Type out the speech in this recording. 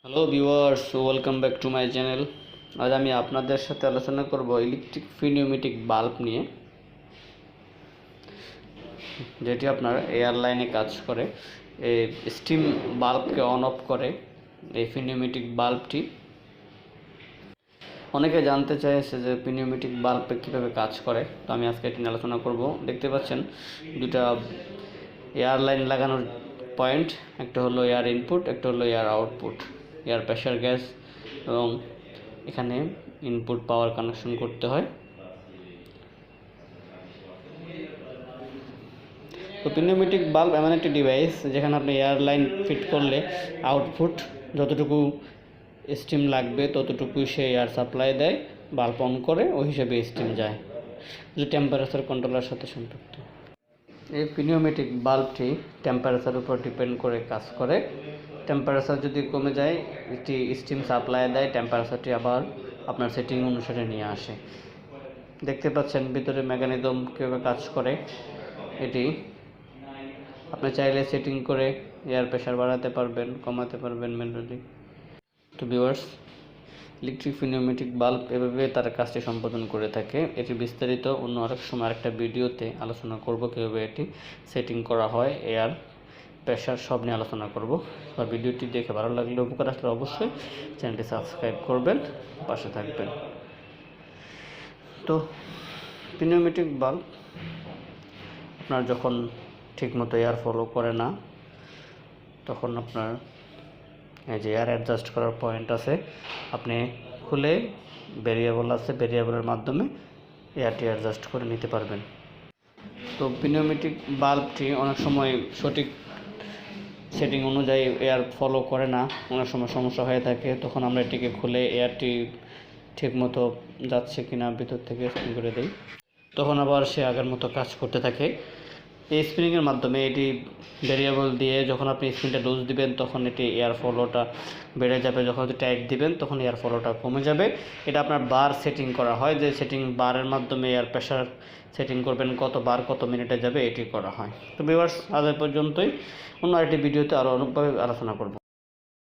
Hello viewers, welcome back to my channel. আজ আমি আপনাদের সাথে আলোচনা করব ইলেকট্রিক নিউমেটিক বাল্ব নিয়ে, যেটি আপনার এয়ার লাইনে কাজ করে। এই স্টিম বাল্বকে অন অফ করে এই নিউমেটিক বাল্বটি। অনেকে জানতে চাইছে যে নিউমেটিক বাল্বে কীভাবে কাজ করে, তো আমি আজকে এটি নিয়ে আলোচনা করব। দেখতে পাচ্ছেন দুটা এয়ার লাইন লাগানোর পয়েন্ট, একটা হলো এয়ার ইনপুট, একটা হলো air output, air pressure gas, এবং এখানে ইনপুট পাওয়ার কানেকশন করতে হয়। তো নিউমেটিক বাল্ব এমন একটি ডিভাইস যেখানে আপনি এয়ার লাইন ফিট করলে আউটপুট যতটুকু স্টিম লাগবে ততটুকুই সে এয়ার সাপ্লাই দেয়, বাল্ব অন করে ওই হিসেবে স্টিম যায়, যে টেম্পারেচার কন্ট্রোলের সাথে সম্পৃক্ত। এই নিউমেটিক বাল্বটি টেম্পারেচার উপর ডিপেন্ড করে কাজ করে। টেম্পারেচার যদি কমে যায় এটি স্টিম সাপ্লাই দেয়, টেম্পারেচারটি আবার আপনার সেটিং অনুসারে নিয়ে আসে। দেখতে পাচ্ছেন ভিতরে মেকানিজম কীভাবে কাজ করে। এটি আপনি চাইলে সেটিং করে এয়ার প্রেশার বাড়াতে পারবেন, কমাতে পারবেন ম্যানুয়ালি। তো ভিউয়ার্স, ইলেকট্রিক নিউমেটিক বাল্ব এভাবে তার কাজটি সম্পাদন করে থাকে। এটি বিস্তারিত অন্য আরেক সময় আরেকটা ভিডিওতে আলোচনা করব, কীভাবে এটি সেটিং করা হয়, এয়ার প্রেশার সব নিয়ে আলোচনা করব। আর ভিডিওটি দেখে ভালো লাগলে, উপকার আসলে অবশ্যই চ্যানেলটি সাবস্ক্রাইব করবেন, পাশে থাকবেন। তো নিউমেটিক বাল্ব আপনার যখন ঠিকমতো এয়ার ফলো করে না, তখন আপনার এই যে এয়ার অ্যাডজাস্ট করার পয়েন্ট আছে, আপনি খুলে ভেরিয়েবল আছে, ভেরিয়েবলের মাধ্যমে এয়ারটি অ্যাডজাস্ট করে নিতে পারবেন। তো নিউমেটিক বাল্বটি অনেক সময় সঠিক সেটিং অনুযায়ী এয়ার ফলো করে না, অনেক সময় সমস্যা হয়ে থাকে। তখন আমরা এটিকে খুলে এয়ারটি ঠিকমতো যাচ্ছে কিনা ভিতর থেকে স্ক্রিন করে দিই, তখন আবার সে আগের মতো কাজ করতে থাকে। এই স্প্রিংয়ের মাধ্যমে এটি ভেরিয়েবল দিয়ে যখন আপনি স্প্রিংটা লুজ দিবেন তখন এটি এয়ার ফলোটা বেড়ে যাবে, যখন এটি টাইট দিবেন তখন এয়ার ফলোটা কমে যাবে। এটা আপনার বার সেটিং করা হয়, যে সেটিং বারের মাধ্যমে এয়ার প্রেশার সেটিং করবেন, কত বার কত মিনিটে যাবে এটি করা হয়। তো ভিউয়ার্স, আজ পর্যন্তই। অন্য আরেকটি ভিডিওতে আরও অনেকভাবে আলোচনা করব।